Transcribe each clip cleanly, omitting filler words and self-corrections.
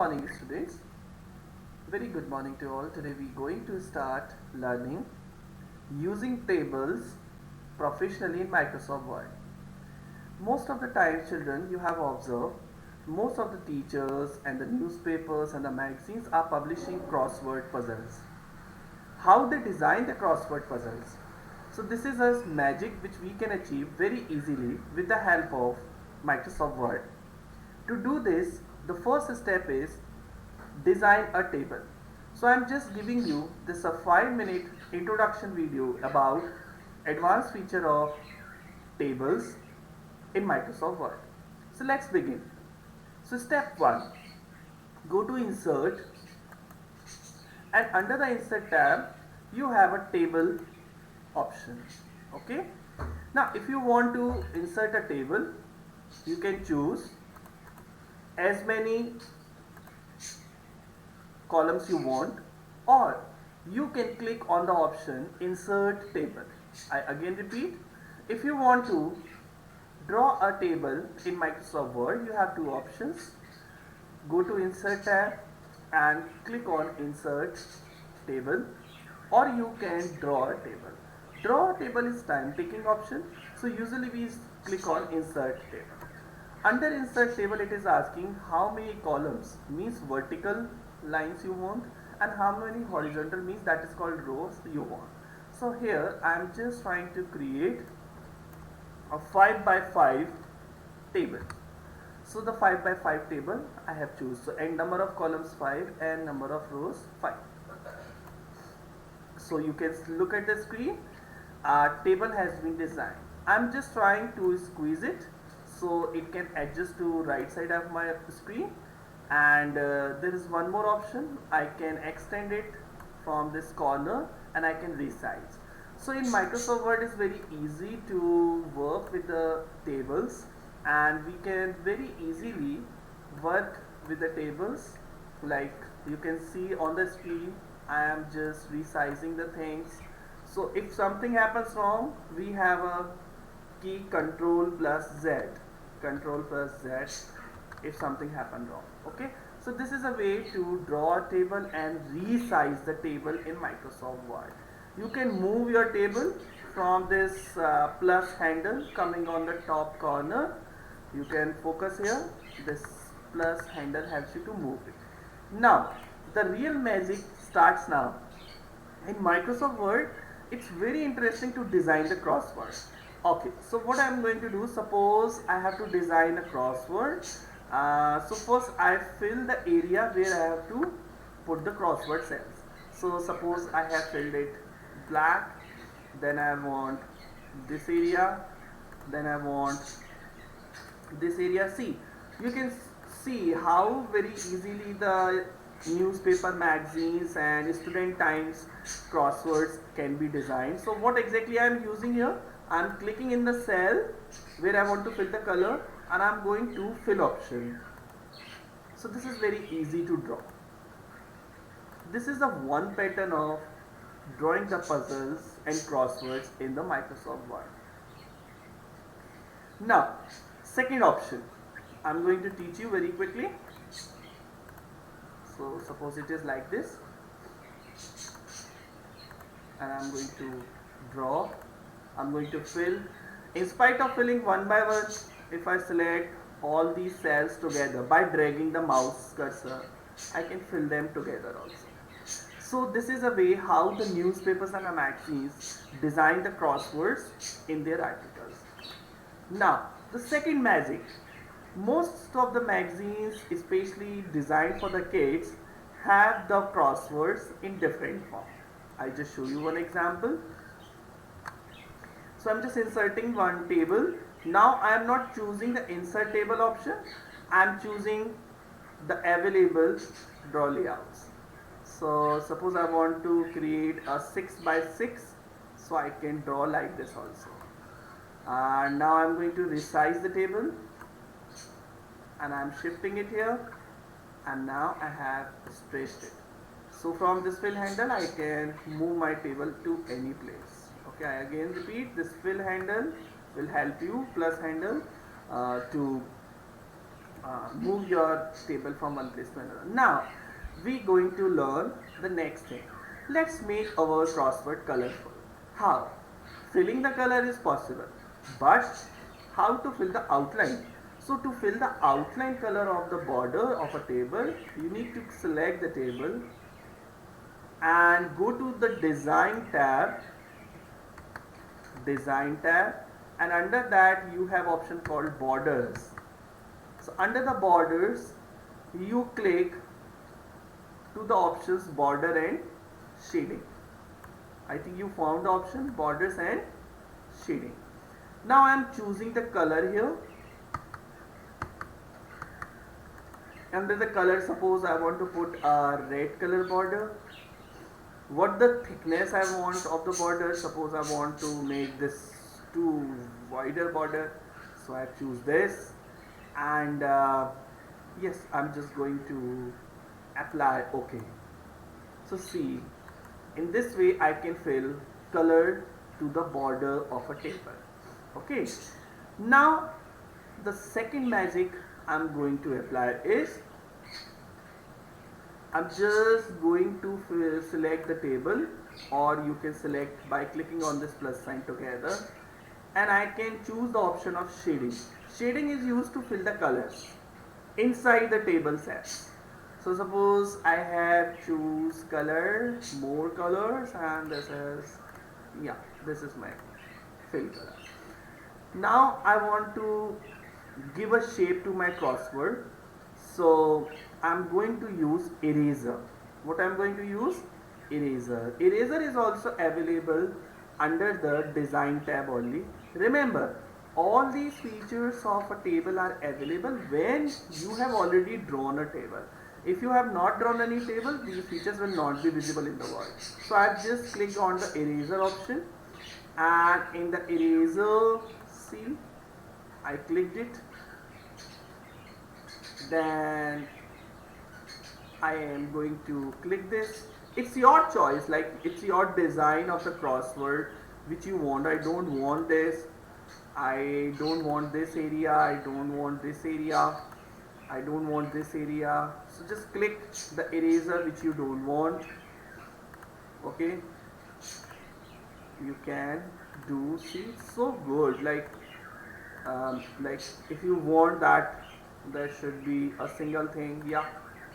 Morning students, very good morning to all. Today we are going to start learning using tables professionally in Microsoft Word. Most of the time children, you have observed most of the teachers and the newspapers and the magazines are publishing crossword puzzles. How they design the crossword puzzles? So this is a magic which we can achieve very easily with the help of Microsoft Word. To do this, the first step is design a table. So I am just giving you this a 5-minute introduction video about advanced feature of tables in Microsoft Word. So let's begin. So step 1, go to insert, and under the insert tab you have a table option. Okay, now if you want to insert a table, you can choose as many columns you want, or you can click on the option insert table. I again repeat, if you want to draw a table in Microsoft Word, you have two options. Go to insert tab and click on insert table, or you can draw a table. Draw a table is time taking option, so usually we click on insert table. Under insert table it is asking how many columns, means vertical lines you want, and how many horizontal, means that is called rows you want. So here I am just trying to create a 5 by 5 table. So the 5 by 5 table I have choose. So and number of columns 5 and number of rows 5. So you can look at the screen. Our table has been designed. I'm just trying to squeeze it so it can adjust to right side of my screen, and there is one more option. I can extend it from this corner and I can resize. So in Microsoft Word it's very easy to work with the tables, and we can very easily work with the tables. Like you can see on the screen, I am just resizing the things. So if something happens wrong, we have a key control plus Z, control plus Z if something happened wrong. Okay, so this is a way to draw a table and resize the table in Microsoft Word. You can move your table from this plus handle coming on the top corner. You can focus here. This plus handle helps you to move it. Now the real magic starts now. In Microsoft Word, it's very interesting to design the crossword. Okay, so what I'm going to do, suppose I have to design a crossword. So first I fill the area where I have to put the crossword cells. So suppose I have filled it black, then I want this area, then I want this area. See, you can see how very easily the newspaper, magazines and student times crosswords can be designed. So what exactly I am using here, I am clicking in the cell where I want to fill the color, and I am going to fill option. So this is very easy to draw. This is the one pattern of drawing the puzzles and crosswords in the Microsoft Word. Now second option I am going to teach you very quickly. So suppose it is like this, and I am going to draw, I am going to fill. In spite of filling one by one, if I select all these cells together by dragging the mouse cursor, I can fill them together also. So this is a way how the newspapers and the magazines design the crosswords in their articles. Now the second magic, most of the magazines, especially designed for the kids, have the crosswords in different form. I just show you one example. So I'm just inserting one table. Now I am not choosing the insert table option, I am choosing the available draw layouts. So suppose I want to create a 6 by 6, so I can draw like this also. And now I'm going to resize the table, and I'm shifting it here, and now I have stretched it. So from this fill handle I can move my table to any place. Okay, I again repeat, this fill handle will help you, plus handle, to move your table from one place to another. Now we going to learn the next thing. Let's make our crossword colorful. How? Filling the color is possible, but how to fill the outline? So to fill the outline color of the border of a table, you need to select the table and go to the design tab, and under that you have option called borders. So under the borders you click to the options border and shading. I think you found the option borders and shading. Now I am choosing the color here. Under the color, suppose I want to put a red color border. What the thickness I want of the border? Suppose I want to make this too wider border, so I choose this, and yes, I'm just going to apply OK. So see, in this way I can fill color to the border of a table. Okay, now the second magic I'm going to apply is I'm just going to select the table, or you can select by clicking on this plus sign together, and I can choose the option of shading. Shading is used to fill the colors inside the table sets. So suppose I have choose color, more colors, and this is, yeah, this is my fill color. Now I want to give a shape to my crossword, so I'm going to use eraser. What I'm going to use? Eraser. Eraser is also available under the design tab only. Remember, all these features of a table are available when you have already drawn a table. If you have not drawn any table, these features will not be visible in the world. So I've just clicked on the eraser option, and in the eraser, see, I clicked it. Then I am going to click this. It's your choice, like it's your design of the crossword which you want. I don't want this, I don't want this area, I don't want this area, I don't want this area. So just click the eraser which you don't want. Okay, you can do, see, it's so good. Like if you want that there should be a single thing, yeah,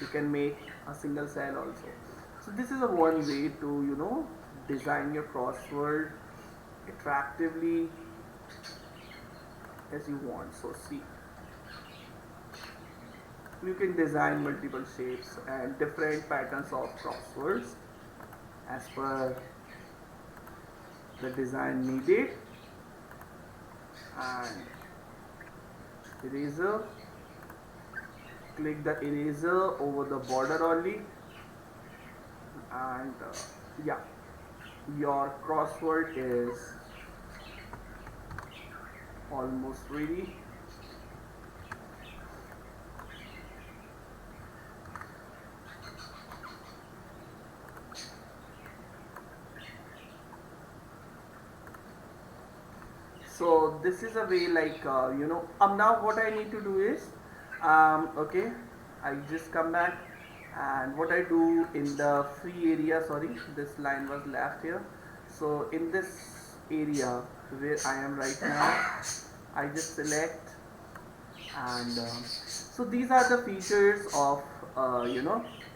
you can make a single cell also. So this is a one way to design your crossword attractively as you want. So see, you can design multiple shapes and different patterns of crosswords as per the design needed. And eraser, click the eraser over the border only, and yeah, your crossword is almost ready. So this is a way, like now what I need to do is okay, I just come back, and what I do in the free area, sorry, this line was left here. So in this area where I am right now, I just select, and so these are the features of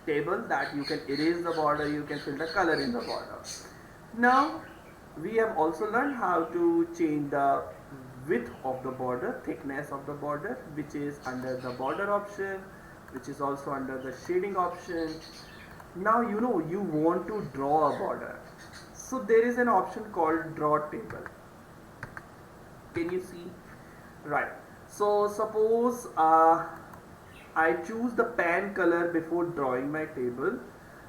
table, that you can erase the border, you can fill the color in the border. Now we have also learned how to change the width of the border, thickness of the border, which is under the border option, which is also under the shading option. Now you want to draw a border, so there is an option called draw table. Can you see? Right. So suppose I choose the pan color before drawing my table,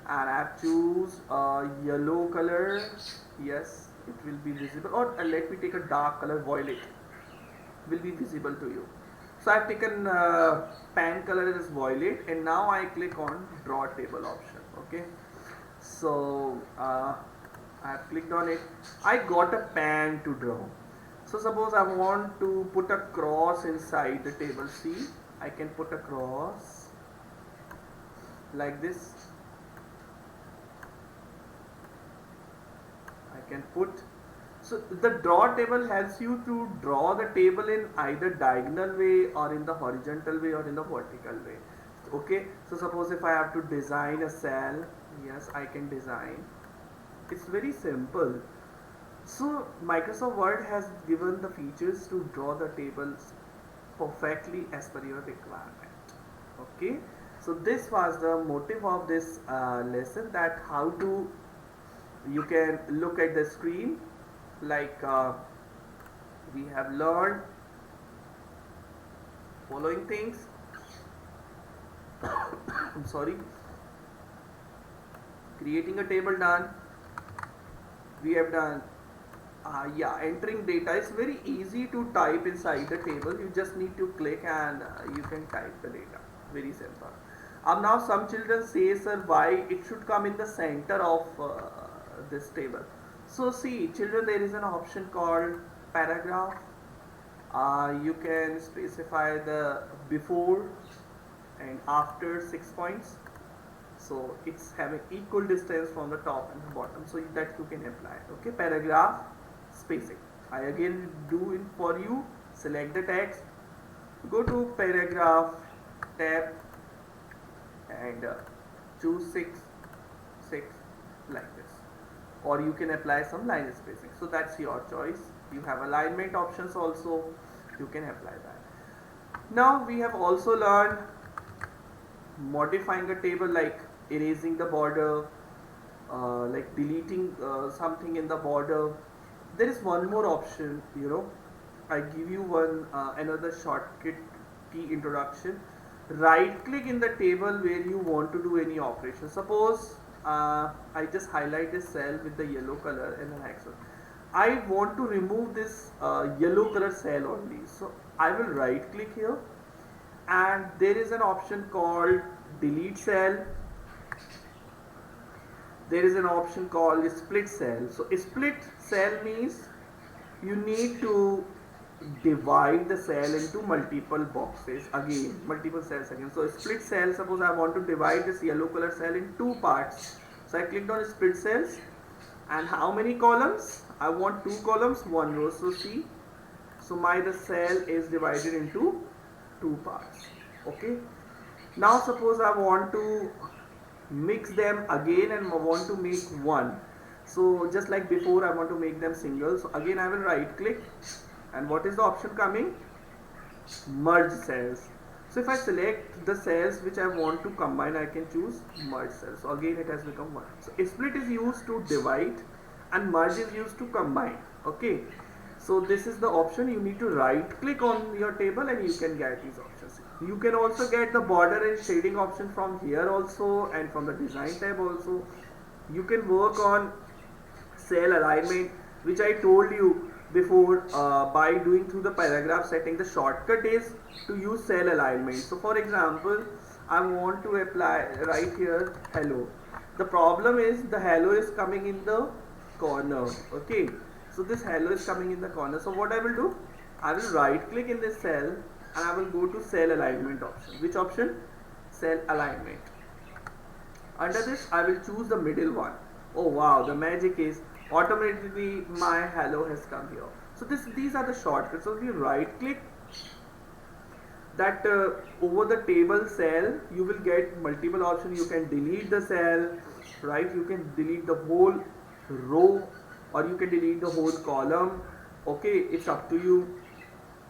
and I choose yellow color. Yes, it will be visible, or let me take a dark color, violet, will be visible to you. So I've taken pan color as violet, and now I click on draw table option. Okay, so I've clicked on it. I got a pan to draw. So suppose I want to put a cross inside the table. See, I can put a cross like this. I can put, so the draw table helps you to draw the table in either diagonal way or in the horizontal way or in the vertical way. Okay, so suppose if I have to design a cell, yes, I can design. It's very simple. So Microsoft Word has given the features to draw the tables perfectly as per your requirement. Okay, so this was the motive of this lesson, that how to, you can look at the screen, like we have learned following things. I'm sorry. Creating a table done. We have done yeah, entering data. Is very easy to type inside the table. You just need to click and you can type the data. Very simple. Now some children say, sir, why it should come in the center of this table. So see, children, there is an option called paragraph. You can specify the before and after 6 points. So it's having equal distance from the top and the bottom, so that you can apply. Okay, paragraph spacing. I again do it for you. Select the text, go to paragraph tab and choose 6 like this, or you can apply some line spacing. So that's your choice. You have alignment options also, you can apply that. Now we have also learned modifying a table, like erasing the border, like deleting something in the border. There is one more option, I give you one another shortcut key introduction. Right click in the table where you want to do any operation. Suppose I just highlight this cell with the yellow color and an X. I want to remove this yellow color cell only, so I will right click here, and there is an option called delete cell. There is an option called split cell. So split cell means you need to divide the cell into multiple boxes again, multiple cells again. So split cell, suppose I want to divide this yellow color cell in 2 parts. So I clicked on split cells, and how many columns? I want 2 columns, 1 row. So see, so the cell is divided into 2 parts. Okay. Now suppose I want to mix them again and want to make one. So just like before, I want to make them single. So again I will right click, and what is the option coming? Merge cells. So if I select the cells which I want to combine, I can choose merge cells. So again it has become one. So split is used to divide and merge is used to combine. Okay. So this is the option. You need to right click on your table and you can get these options. You can also get the border and shading option from here also, and from the design tab also. You can work on cell alignment, which I told you before, by doing through the paragraph setting. The shortcut is to use cell alignment. So for example, I want to apply right here hello. The problem is the hello is coming in the corner. Okay, so this hello is coming in the corner. So what I will do, I will right click in this cell and I will go to cell alignment option. Which option? Cell alignment. Under this I will choose the middle one. Oh wow, the magic is automatically my hello has come here. So these are the shortcuts. So if you right click that over the table cell, you will get multiple options. You can delete the cell, right? You can delete the whole row, or you can delete the whole column. Okay, it's up to you.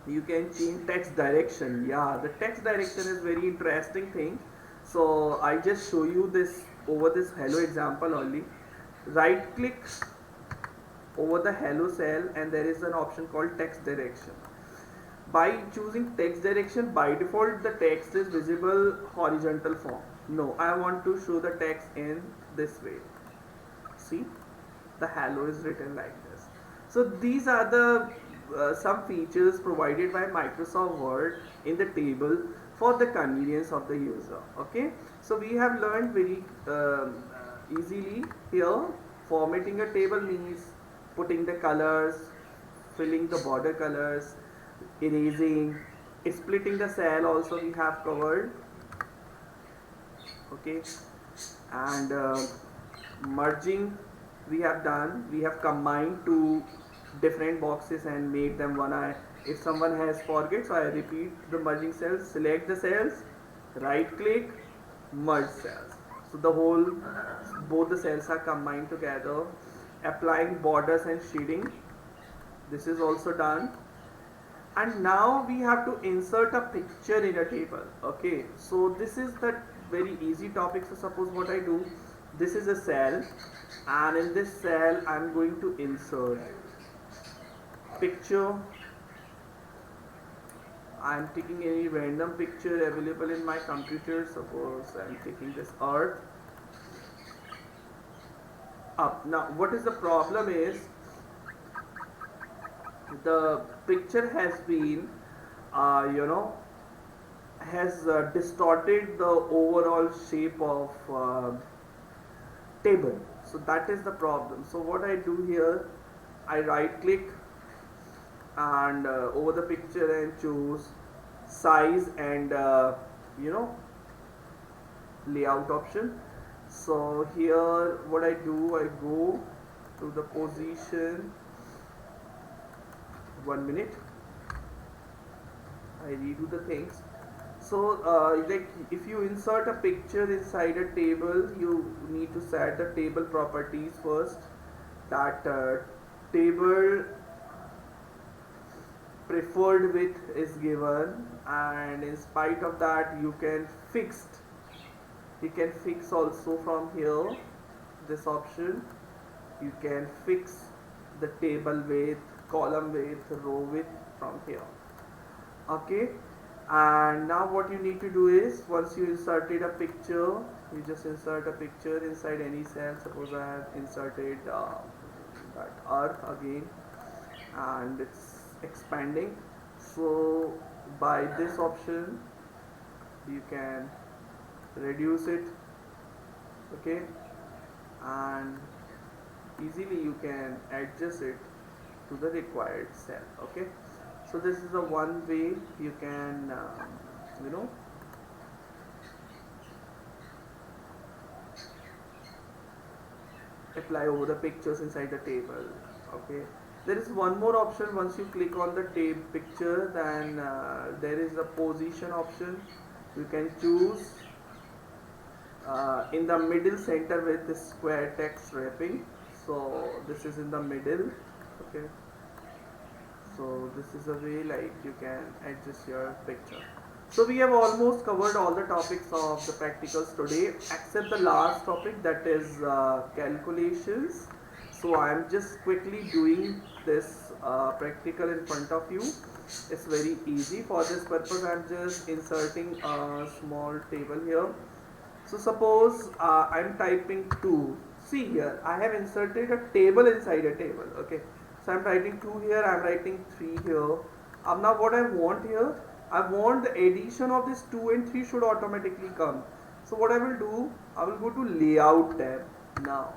You can change text direction. Yeah, the text direction is very interesting thing. So I just show you this over this hello example only. Right click over the hello cell and there is an option called text direction. By choosing text direction, by default the text is visible horizontal form. No, I want to show the text in this way. See, the hello is written like this. So these are the some features provided by Microsoft Word in the table for the convenience of the user. Okay, so we have learned very easily here. Formatting a table means putting the colors, filling the border colors, erasing, Splitting the cell also we have covered. Okay, and merging we have done. We have combined two different boxes and made them one. If someone has forget, so I repeat the merging cells. Select the cells, right click, merge cells. So the whole, both the cells are combined together. Applying borders and shading, this is also done. And now we have to insert a picture in a table. Okay, so this is the very easy topic. So suppose what I do, this is a cell, and in this cell I'm going to insert picture. I'm taking any random picture available in my computer. Suppose I'm taking this earth up. Now what is the problem is, the picture has been has distorted the overall shape of table. So that is the problem. So what I do here, I right click and over the picture and choose size and layout option. So here what I do, I go to the position, 1 minute, I redo the things. So like if you insert a picture inside a table, you need to set the table properties first. That table preferred width is given, and in spite of that you can fix also from here, this option. You can fix the table width, column width, row width from here. Okay, and now what you need to do is, once you inserted a picture, you just insert a picture inside any cell. Suppose I have inserted that earth again, and it's expanding. So by this option you can reduce it. Okay, and easily you can adjust it to the required cell. Okay, so this is the one way you can apply over the pictures inside the table. Okay, there is one more option. Once you click on the picture, then there is a position option. You can choose in the middle center with this square text wrapping. So this is in the middle. Okay, so this is a way like you can adjust your picture. So we have almost covered all the topics of the practicals today, except the last topic, that is calculations. So I am just quickly doing this practical in front of you. It's very easy. For this purpose I am just inserting a small table here. So suppose I am typing 2. See here, I have inserted a table inside a table. Okay, so I am writing 2 here, I am writing 3 here. Now what I want here, I want the addition of this 2 and 3 should automatically come. So what I will do, I will go to layout tab. Now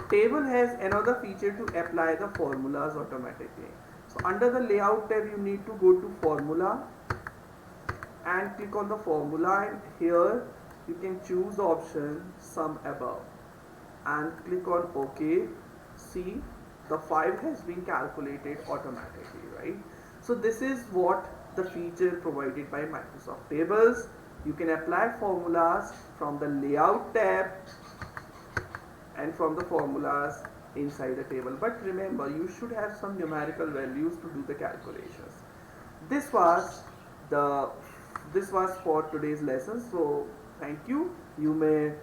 table has another feature to apply the formulas automatically. So under the layout tab you need to go to formula and click on the formula, and here you can choose the option sum above and click on OK. See, the 5 has been calculated automatically, right? So this is what the feature provided by Microsoft Tables. You can apply formulas from the layout tab and from the formulas inside the table. But remember, you should have some numerical values to do the calculations. This was for today's lesson. So thank you. You may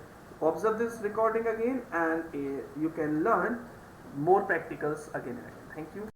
observe this recording again, and you can learn more practicals again and again. Thank you.